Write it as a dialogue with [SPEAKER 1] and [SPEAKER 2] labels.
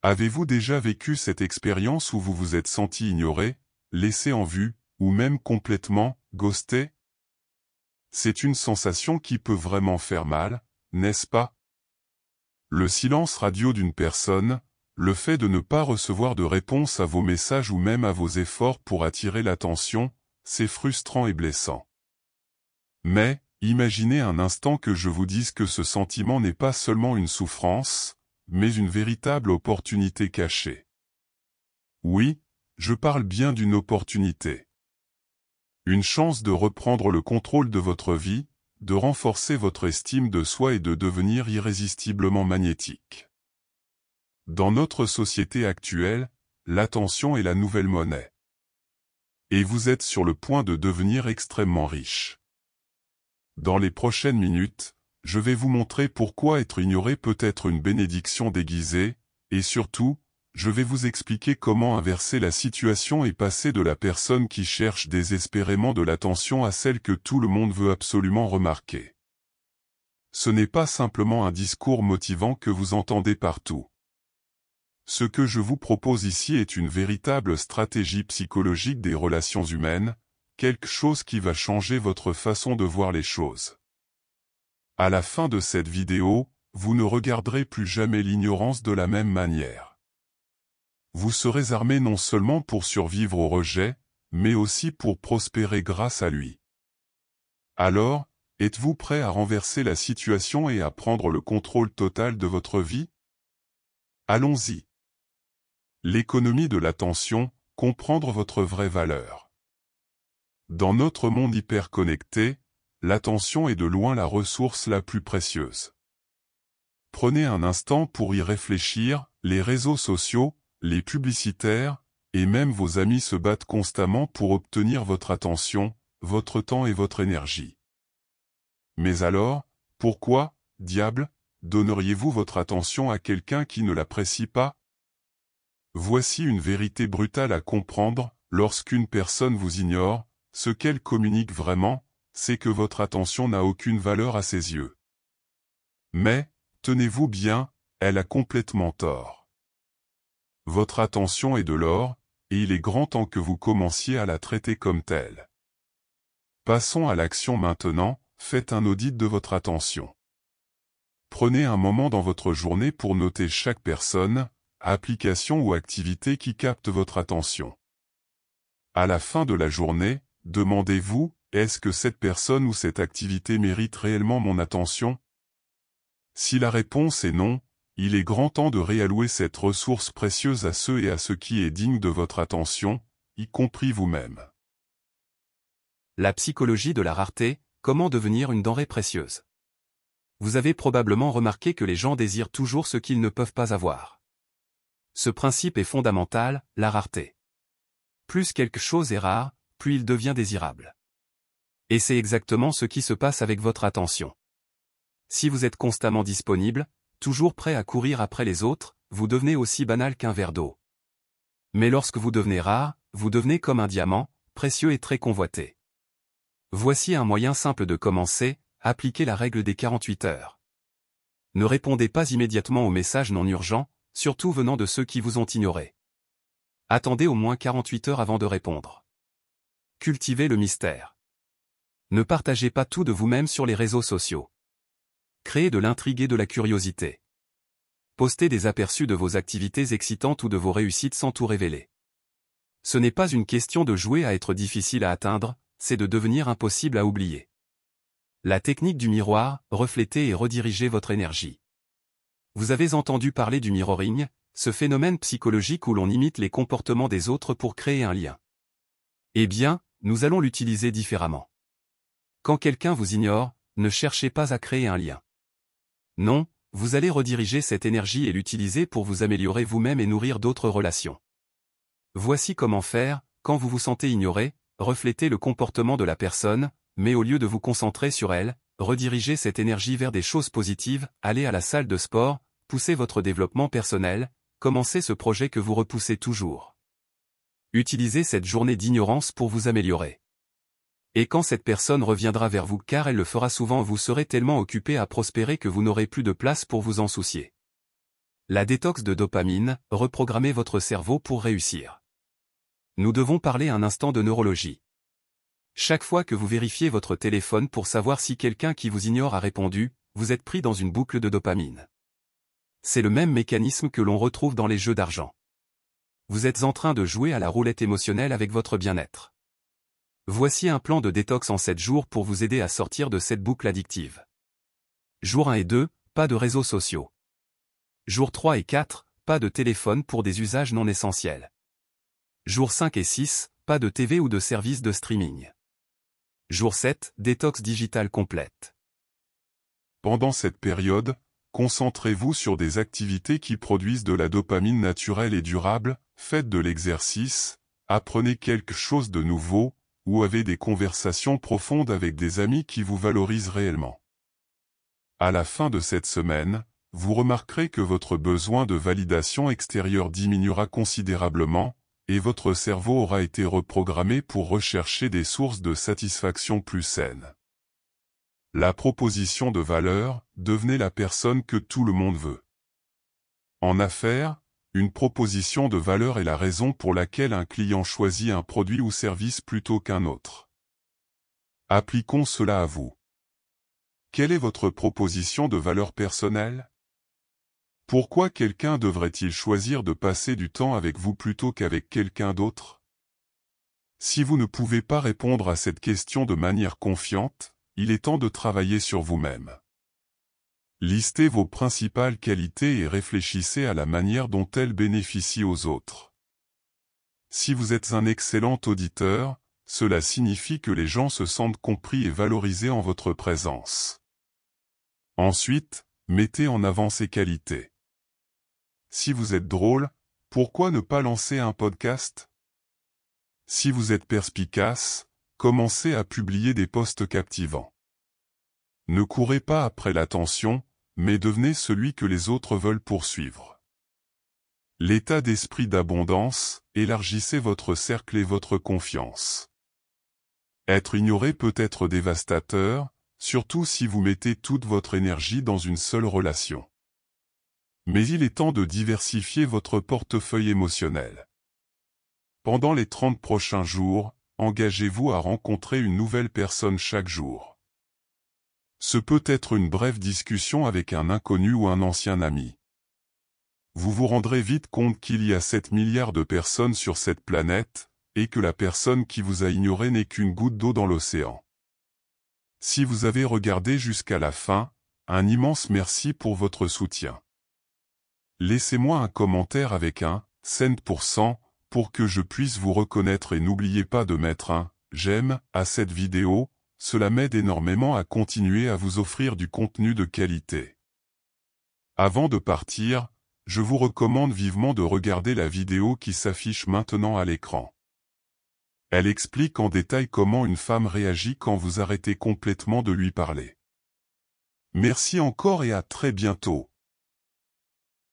[SPEAKER 1] Avez-vous déjà vécu cette expérience où vous vous êtes senti ignoré, laissé en vue, ou même complètement ghosté? C'est une sensation qui peut vraiment faire mal, n'est-ce pas? Le silence radio d'une personne, le fait de ne pas recevoir de réponse à vos messages ou même à vos efforts pour attirer l'attention, c'est frustrant et blessant. Mais, imaginez un instant que je vous dise que ce sentiment n'est pas seulement une souffrance, mais une véritable opportunité cachée. Oui, je parle bien d'une opportunité. Une chance de reprendre le contrôle de votre vie, de renforcer votre estime de soi et de devenir irrésistiblement magnétique. Dans notre société actuelle, l'attention est la nouvelle monnaie. Et vous êtes sur le point de devenir extrêmement riche. Dans les prochaines minutes, je vais vous montrer pourquoi être ignoré peut être une bénédiction déguisée, et surtout, je vais vous expliquer comment inverser la situation et passer de la personne qui cherche désespérément de l'attention à celle que tout le monde veut absolument remarquer. Ce n'est pas simplement un discours motivant que vous entendez partout. Ce que je vous propose ici est une véritable stratégie psychologique des relations humaines, quelque chose qui va changer votre façon de voir les choses. À la fin de cette vidéo, vous ne regarderez plus jamais l'ignorance de la même manière. Vous serez armé non seulement pour survivre au rejet, mais aussi pour prospérer grâce à lui. Alors, êtes-vous prêt à renverser la situation et à prendre le contrôle total de votre vie? Allons-y. L'économie de l'attention, comprendre votre vraie valeur. Dans notre monde hyper connecté, l'attention est de loin la ressource la plus précieuse. Prenez un instant pour y réfléchir, les réseaux sociaux, les publicitaires, et même vos amis se battent constamment pour obtenir votre attention, votre temps et votre énergie. Mais alors, pourquoi, diable, donneriez-vous votre attention à quelqu'un qui ne l'apprécie pas? Voici une vérité brutale à comprendre, lorsqu'une personne vous ignore, ce qu'elle communique vraiment, c'est que votre attention n'a aucune valeur à ses yeux. Mais, tenez-vous bien, elle a complètement tort. Votre attention est de l'or, et il est grand temps que vous commenciez à la traiter comme telle. Passons à l'action maintenant, faites un audit de votre attention. Prenez un moment dans votre journée pour noter chaque personne, application ou activité qui capte votre attention. À la fin de la journée, demandez-vous, est-ce que cette personne ou cette activité mérite réellement mon attention? Si la réponse est non, il est grand temps de réallouer cette ressource précieuse à ceux et à ce qui est digne de votre attention, y compris vous-même.
[SPEAKER 2] La psychologie de la rareté, comment devenir une denrée précieuse. Vous avez probablement remarqué que les gens désirent toujours ce qu'ils ne peuvent pas avoir. Ce principe est fondamental, la rareté. Plus quelque chose est rare, plus il devient désirable. Et c'est exactement ce qui se passe avec votre attention. Si vous êtes constamment disponible, toujours prêt à courir après les autres, vous devenez aussi banal qu'un verre d'eau. Mais lorsque vous devenez rare, vous devenez comme un diamant, précieux et très convoité. Voici un moyen simple de commencer, appliquez la règle des 48 heures. Ne répondez pas immédiatement aux messages non urgents, surtout venant de ceux qui vous ont ignoré. Attendez au moins 48 heures avant de répondre. Cultivez le mystère. Ne partagez pas tout de vous-même sur les réseaux sociaux. Créez de l'intrigue et de la curiosité. Postez des aperçus de vos activités excitantes ou de vos réussites sans tout révéler. Ce n'est pas une question de jouer à être difficile à atteindre, c'est de devenir impossible à oublier. La technique du miroir, reflétez et redirigez votre énergie. Vous avez entendu parler du mirroring, ce phénomène psychologique où l'on imite les comportements des autres pour créer un lien. Eh bien, nous allons l'utiliser différemment. Quand quelqu'un vous ignore, ne cherchez pas à créer un lien. Non, vous allez rediriger cette énergie et l'utiliser pour vous améliorer vous-même et nourrir d'autres relations. Voici comment faire, quand vous vous sentez ignoré, reflétez le comportement de la personne, mais au lieu de vous concentrer sur elle, redirigez cette énergie vers des choses positives, allez à la salle de sport, poussez votre développement personnel, commencez ce projet que vous repoussez toujours. Utilisez cette journée d'ignorance pour vous améliorer. Et quand cette personne reviendra vers vous car elle le fera souvent, vous serez tellement occupé à prospérer que vous n'aurez plus de place pour vous en soucier. La détox de dopamine, reprogrammez votre cerveau pour réussir. Nous devons parler un instant de neurologie. Chaque fois que vous vérifiez votre téléphone pour savoir si quelqu'un qui vous ignore a répondu, vous êtes pris dans une boucle de dopamine. C'est le même mécanisme que l'on retrouve dans les jeux d'argent. Vous êtes en train de jouer à la roulette émotionnelle avec votre bien-être. Voici un plan de détox en 7 jours pour vous aider à sortir de cette boucle addictive. Jour 1 et 2, pas de réseaux sociaux. Jour 3 et 4, pas de téléphone pour des usages non essentiels. Jour 5 et 6, pas de TV ou de services de streaming. Jour 7, détox digitale complète.
[SPEAKER 1] Pendant cette période, concentrez-vous sur des activités qui produisent de la dopamine naturelle et durable, faites de l'exercice, apprenez quelque chose de nouveau, ou avez des conversations profondes avec des amis qui vous valorisent réellement. À la fin de cette semaine, vous remarquerez que votre besoin de validation extérieure diminuera considérablement, et votre cerveau aura été reprogrammé pour rechercher des sources de satisfaction plus saines. La proposition de valeur, devenez la personne que tout le monde veut. En affaires, une proposition de valeur est la raison pour laquelle un client choisit un produit ou service plutôt qu'un autre. Appliquons cela à vous. Quelle est votre proposition de valeur personnelle? Pourquoi quelqu'un devrait-il choisir de passer du temps avec vous plutôt qu'avec quelqu'un d'autre? Si vous ne pouvez pas répondre à cette question de manière confiante, il est temps de travailler sur vous-même. Listez vos principales qualités et réfléchissez à la manière dont elles bénéficient aux autres. Si vous êtes un excellent auditeur, cela signifie que les gens se sentent compris et valorisés en votre présence. Ensuite, mettez en avant ces qualités. Si vous êtes drôle, pourquoi ne pas lancer un podcast? Si vous êtes perspicace, commencez à publier des posts captivants. Ne courez pas après l'attention, mais devenez celui que les autres veulent poursuivre. L'état d'esprit d'abondance, élargissez votre cercle et votre confiance. Être ignoré peut être dévastateur, surtout si vous mettez toute votre énergie dans une seule relation. Mais il est temps de diversifier votre portefeuille émotionnel. Pendant les 30 prochains jours, engagez-vous à rencontrer une nouvelle personne chaque jour. Ce peut être une brève discussion avec un inconnu ou un ancien ami. Vous vous rendrez vite compte qu'il y a 7 milliards de personnes sur cette planète, et que la personne qui vous a ignoré n'est qu'une goutte d'eau dans l'océan. Si vous avez regardé jusqu'à la fin, un immense merci pour votre soutien. Laissez-moi un commentaire avec un « cent » pour que je puisse vous reconnaître et n'oubliez pas de mettre un « j'aime » à cette vidéo, cela m'aide énormément à continuer à vous offrir du contenu de qualité. Avant de partir, je vous recommande vivement de regarder la vidéo qui s'affiche maintenant à l'écran. Elle explique en détail comment une femme réagit quand vous arrêtez complètement de lui parler. Merci encore et à très bientôt.